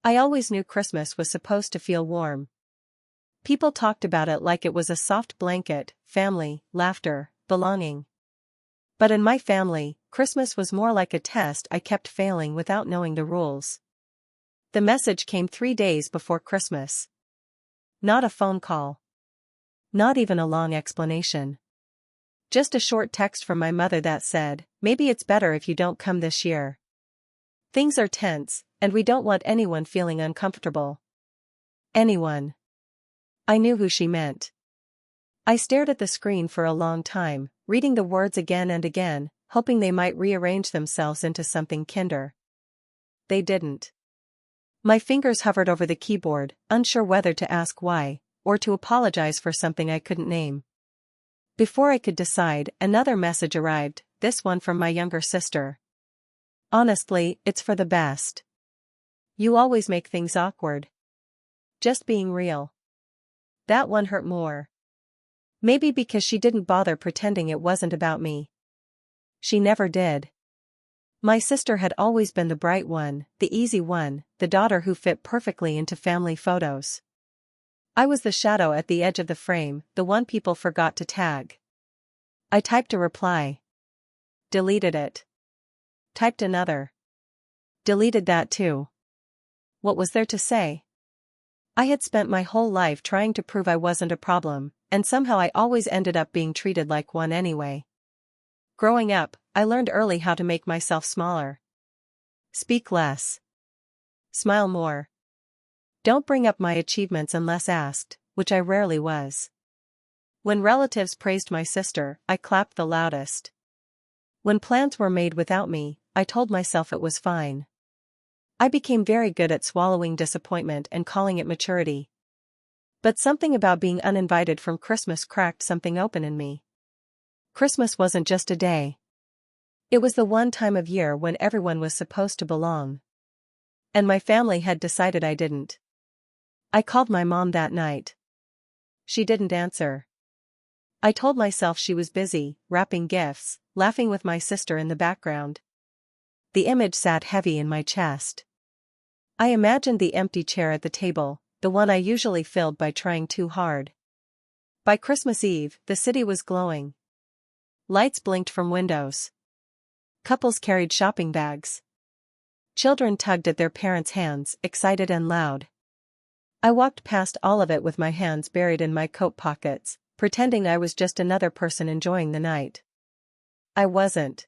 I always knew Christmas was supposed to feel warm. People talked about it like it was a soft blanket, family, laughter, belonging. But in my family, Christmas was more like a test I kept failing without knowing the rules. The message came 3 days before Christmas. Not a phone call. Not even a long explanation. Just a short text from my mother that said, "Maybe it's better if you don't come this year. Things are tense, and we don't want anyone feeling uncomfortable." Anyone. I knew who she meant. I stared at the screen for a long time, reading the words again and again, hoping they might rearrange themselves into something kinder. They didn't. My fingers hovered over the keyboard, unsure whether to ask why, or to apologize for something I couldn't name. Before I could decide, another message arrived, this one from my younger sister. "Honestly, it's for the best. You always make things awkward. Just being real." That one hurt more. Maybe because she didn't bother pretending it wasn't about me. She never did. My sister had always been the bright one, the easy one, the daughter who fit perfectly into family photos. I was the shadow at the edge of the frame, the one people forgot to tag. I typed a reply. Deleted it. Typed another. Deleted that too. What was there to say? I had spent my whole life trying to prove I wasn't a problem, and somehow I always ended up being treated like one anyway. Growing up, I learned early how to make myself smaller. Speak less. Smile more. Don't bring up my achievements unless asked, which I rarely was. When relatives praised my sister, I clapped the loudest. When plans were made without me, I told myself it was fine. I became very good at swallowing disappointment and calling it maturity. But something about being uninvited from Christmas cracked something open in me. Christmas wasn't just a day. It was the one time of year when everyone was supposed to belong. And my family had decided I didn't. I called my mom that night. She didn't answer. I told myself she was busy, wrapping gifts, laughing with my sister in the background. The image sat heavy in my chest. I imagined the empty chair at the table, the one I usually filled by trying too hard. By Christmas Eve, the city was glowing. Lights blinked from windows. Couples carried shopping bags. Children tugged at their parents' hands, excited and loud. I walked past all of it with my hands buried in my coat pockets, pretending I was just another person enjoying the night. I wasn't.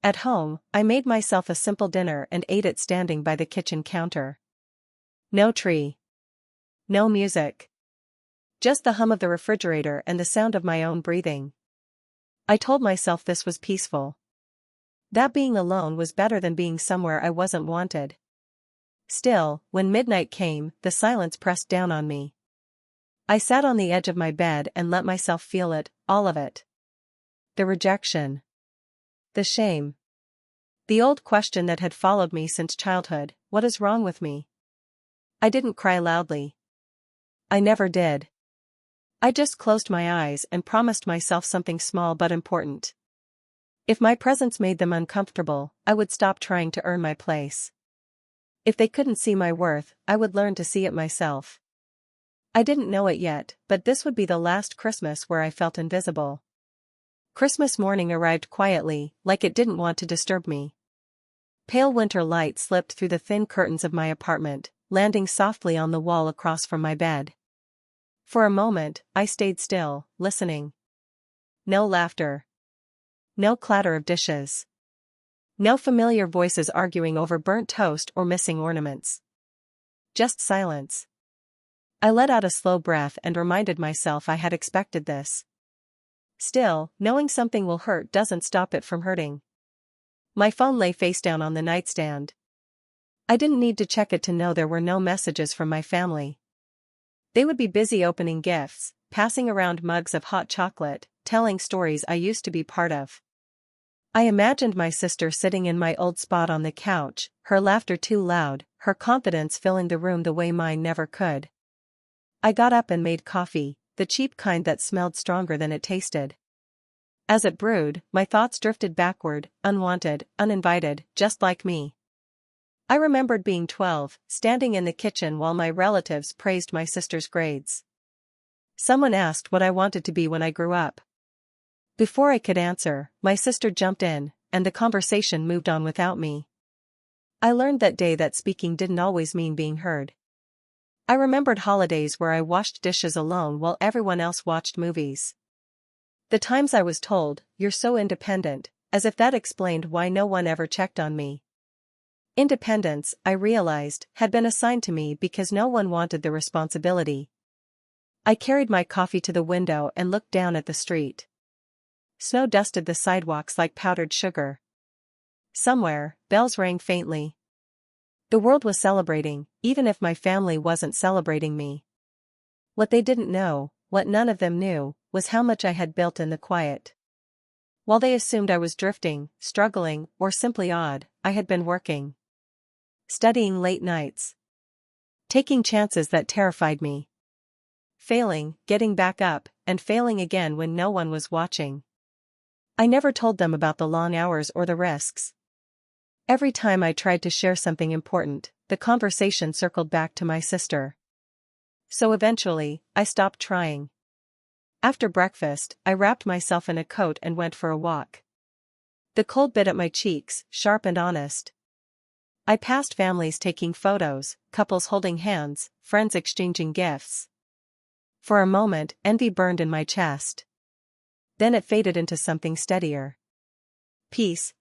At home, I made myself a simple dinner and ate it standing by the kitchen counter. No tree. No music. Just the hum of the refrigerator and the sound of my own breathing. I told myself this was peaceful. That being alone was better than being somewhere I wasn't wanted. Still, when midnight came, the silence pressed down on me. I sat on the edge of my bed and let myself feel it, all of it. The rejection. The shame. The old question that had followed me since childhood, what is wrong with me? I didn't cry loudly. I never did. I just closed my eyes and promised myself something small but important. If my presence made them uncomfortable, I would stop trying to earn my place. If they couldn't see my worth, I would learn to see it myself. I didn't know it yet, but this would be the last Christmas where I felt invisible. Christmas morning arrived quietly, like it didn't want to disturb me. Pale winter light slipped through the thin curtains of my apartment, landing softly on the wall across from my bed. For a moment, I stayed still, listening. No laughter. No clatter of dishes. No familiar voices arguing over burnt toast or missing ornaments. Just silence. I let out a slow breath and reminded myself I had expected this. Still, knowing something will hurt doesn't stop it from hurting. My phone lay face down on the nightstand. I didn't need to check it to know there were no messages from my family. They would be busy opening gifts, passing around mugs of hot chocolate, telling stories I used to be part of. I imagined my sister sitting in my old spot on the couch, her laughter too loud, her confidence filling the room the way mine never could. I got up and made coffee, the cheap kind that smelled stronger than it tasted. As it brewed, my thoughts drifted backward, unwanted, uninvited, just like me. I remembered being 12, standing in the kitchen while my relatives praised my sister's grades. Someone asked what I wanted to be when I grew up. Before I could answer, my sister jumped in, and the conversation moved on without me. I learned that day that speaking didn't always mean being heard. I remembered holidays where I washed dishes alone while everyone else watched movies. The times I was told, "You're so independent," as if that explained why no one ever checked on me. Independence, I realized, had been assigned to me because no one wanted the responsibility. I carried my coffee to the window and looked down at the street. Snow dusted the sidewalks like powdered sugar. Somewhere, bells rang faintly. The world was celebrating, even if my family wasn't celebrating me. What they didn't know, what none of them knew, was how much I had built in the quiet. While they assumed I was drifting, struggling, or simply odd, I had been working. Studying late nights. Taking chances that terrified me. Failing, getting back up, and failing again when no one was watching. I never told them about the long hours or the risks. Every time I tried to share something important, the conversation circled back to my sister. So eventually, I stopped trying. After breakfast, I wrapped myself in a coat and went for a walk. The cold bit at my cheeks, sharp and honest. I passed families taking photos, couples holding hands, friends exchanging gifts. For a moment, envy burned in my chest. Then it faded into something steadier. Peace.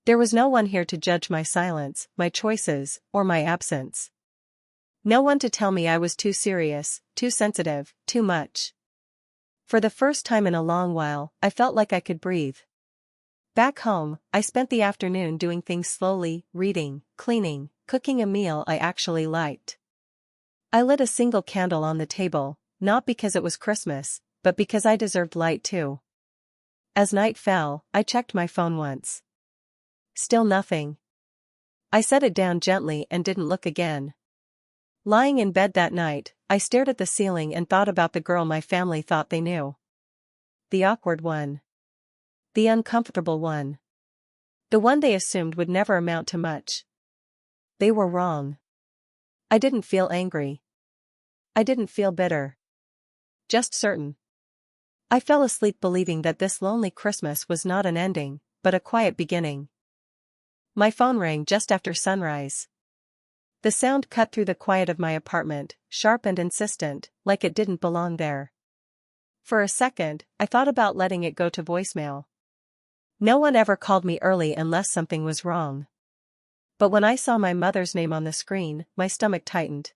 There was no one here to judge my silence, my choices, or my absence. No one to tell me I was too serious, too sensitive, too much. For the first time in a long while, I felt like I could breathe. Back home, I spent the afternoon doing things slowly, reading, cleaning, cooking a meal I actually liked. I lit a single candle on the table, not because it was Christmas, but because I deserved light too. As night fell, I checked my phone once. Still nothing. I set it down gently and didn't look again. Lying in bed that night, I stared at the ceiling and thought about the girl my family thought they knew. The awkward one. The uncomfortable one. The one they assumed would never amount to much. They were wrong. I didn't feel angry. I didn't feel bitter. Just certain. I fell asleep believing that this lonely Christmas was not an ending, but a quiet beginning. My phone rang just after sunrise. The sound cut through the quiet of my apartment, sharp and insistent, like it didn't belong there. For a second, I thought about letting it go to voicemail. No one ever called me early unless something was wrong. But when I saw my mother's name on the screen, my stomach tightened.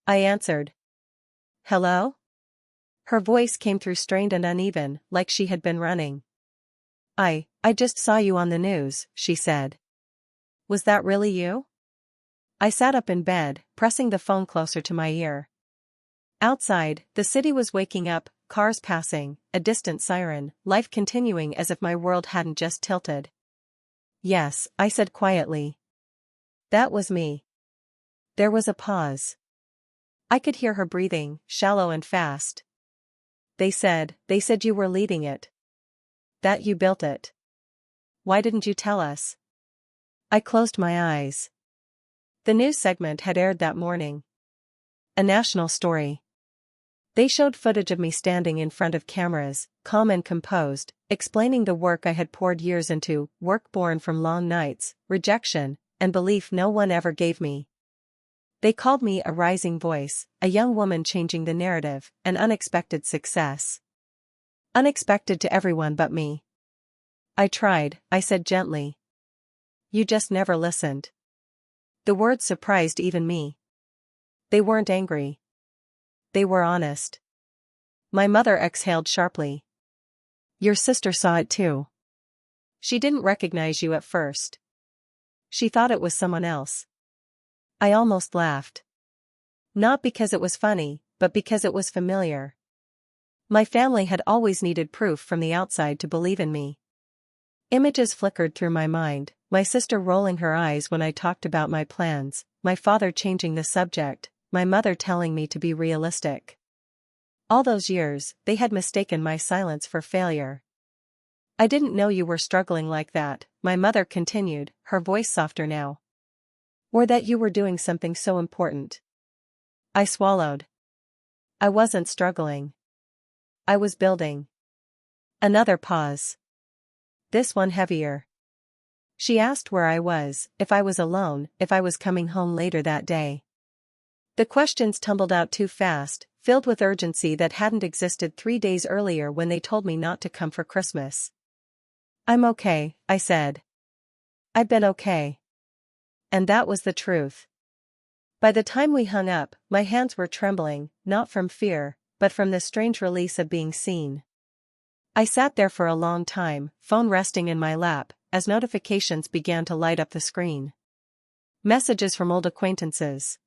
I answered. Hello? Her voice came through strained and uneven, like she had been running. I just saw you on the news, she said. Was that really you? I sat up in bed, pressing the phone closer to my ear. Outside, the city was waking up, cars passing, a distant siren, life continuing as if my world hadn't just tilted. Yes, I said quietly. That was me. There was a pause. I could hear her breathing, shallow and fast. They said you were leading it. That you built it. Why didn't you tell us? I closed my eyes. The news segment had aired that morning. A national story. They showed footage of me standing in front of cameras, calm and composed, explaining the work I had poured years into, work born from long nights, rejection, and belief no one ever gave me. They called me a rising voice, a young woman changing the narrative, an unexpected success. Unexpected to everyone but me. I tried, I said gently. You just never listened. The words surprised even me. They weren't angry. They were honest. My mother exhaled sharply. Your sister saw it too. She didn't recognize you at first. She thought it was someone else. I almost laughed. Not because it was funny, but because it was familiar. My family had always needed proof from the outside to believe in me. Images flickered through my mind, my sister rolling her eyes when I talked about my plans, my father changing the subject, my mother telling me to be realistic. All those years, they had mistaken my silence for failure. I didn't know you were struggling like that, my mother continued, her voice softer now. Or that you were doing something so important. I swallowed. I wasn't struggling. I was building. Another pause. This one heavier. She asked where I was, if I was alone, if I was coming home later that day. The questions tumbled out too fast, filled with urgency that hadn't existed 3 days earlier when they told me not to come for Christmas. I'm okay, I said. I've been okay. And that was the truth. By the time we hung up, my hands were trembling, not from fear, but from the strange release of being seen. I sat there for a long time, phone resting in my lap, as notifications began to light up the screen. Messages from old acquaintances.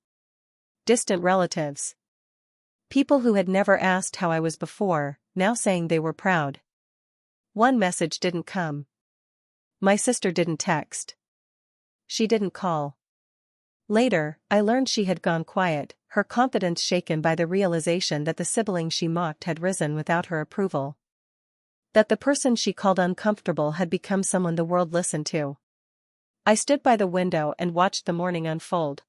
Distant relatives. People who had never asked how I was before, now saying they were proud. One message didn't come. My sister didn't text. She didn't call. Later, I learned she had gone quiet, her confidence shaken by the realization that the sibling she mocked had risen without her approval. That the person she called uncomfortable had become someone the world listened to. I stood by the window and watched the morning unfold.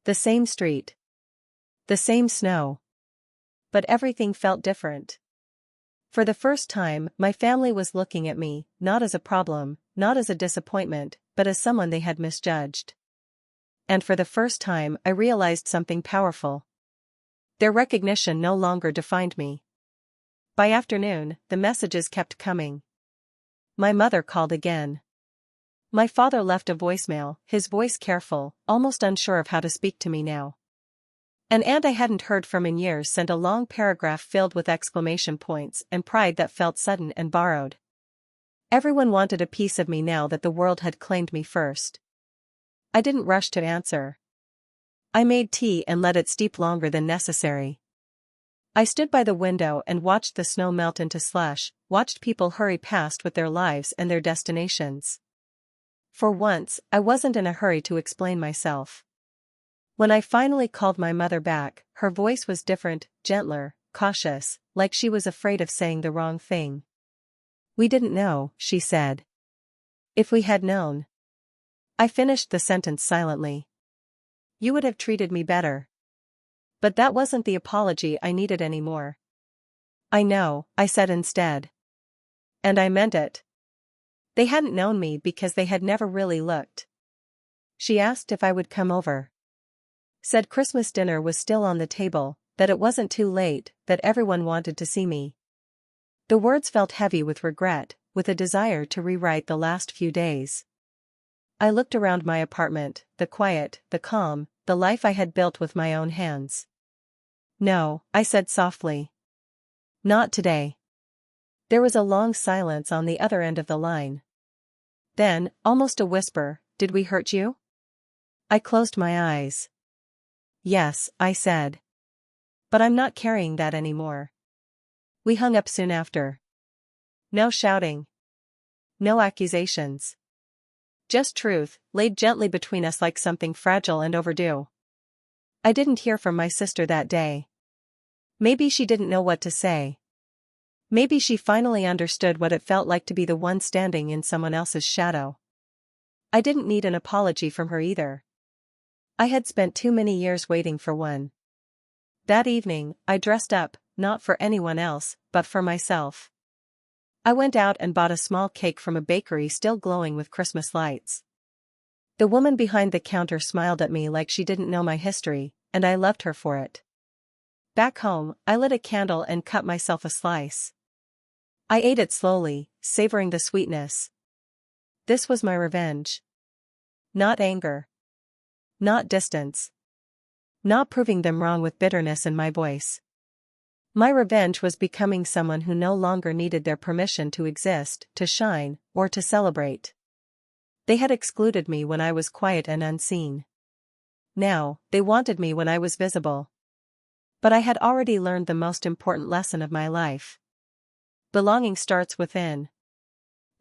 The same street. The same snow. But everything felt different. For the first time, my family was looking at me, not as a problem, not as a disappointment, but as someone they had misjudged. And for the first time, I realized something powerful. Their recognition no longer defined me. By afternoon, the messages kept coming. My mother called again. My father left a voicemail, his voice careful, almost unsure of how to speak to me now. An aunt I hadn't heard from in years sent a long paragraph filled with exclamation points and pride that felt sudden and borrowed. Everyone wanted a piece of me now that the world had claimed me first. I didn't rush to answer. I made tea and let it steep longer than necessary. I stood by the window and watched the snow melt into slush, watched people hurry past with their lives and their destinations. For once, I wasn't in a hurry to explain myself. When I finally called my mother back, her voice was different, gentler, cautious, like she was afraid of saying the wrong thing. We didn't know, she said. If we had known. I finished the sentence silently. You would have treated me better. But that wasn't the apology I needed anymore. I know, I said instead. And I meant it. They hadn't known me because they had never really looked. She asked if I would come over. Said Christmas dinner was still on the table, that it wasn't too late, that everyone wanted to see me. The words felt heavy with regret, with a desire to rewrite the last few days. I looked around my apartment, the quiet, the calm, the life I had built with my own hands. No, I said softly. Not today. There was a long silence on the other end of the line. Then, almost a whisper, did we hurt you? I closed my eyes. Yes, I said. But I'm not carrying that anymore. We hung up soon after. No shouting. No accusations. Just truth, laid gently between us like something fragile and overdue. I didn't hear from my sister that day. Maybe she didn't know what to say. Maybe she finally understood what it felt like to be the one standing in someone else's shadow. I didn't need an apology from her either. I had spent too many years waiting for one. That evening, I dressed up, not for anyone else, but for myself. I went out and bought a small cake from a bakery still glowing with Christmas lights. The woman behind the counter smiled at me like she didn't know my history, and I loved her for it. Back home, I lit a candle and cut myself a slice. I ate it slowly, savoring the sweetness. This was my revenge. Not anger. Not distance. Not proving them wrong with bitterness in my voice. My revenge was becoming someone who no longer needed their permission to exist, to shine, or to celebrate. They had excluded me when I was quiet and unseen. Now, they wanted me when I was visible. But I had already learned the most important lesson of my life. Belonging starts within.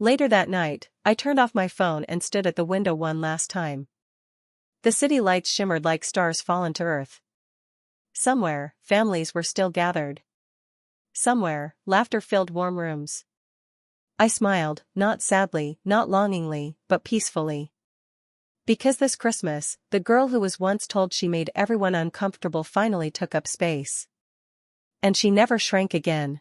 Later that night, I turned off my phone and stood at the window one last time. The city lights shimmered like stars fallen to earth. Somewhere, families were still gathered. Somewhere, laughter filled warm rooms. I smiled, not sadly, not longingly, but peacefully. Because this Christmas, the girl who was once told she made everyone uncomfortable finally took up space. And she never shrank again.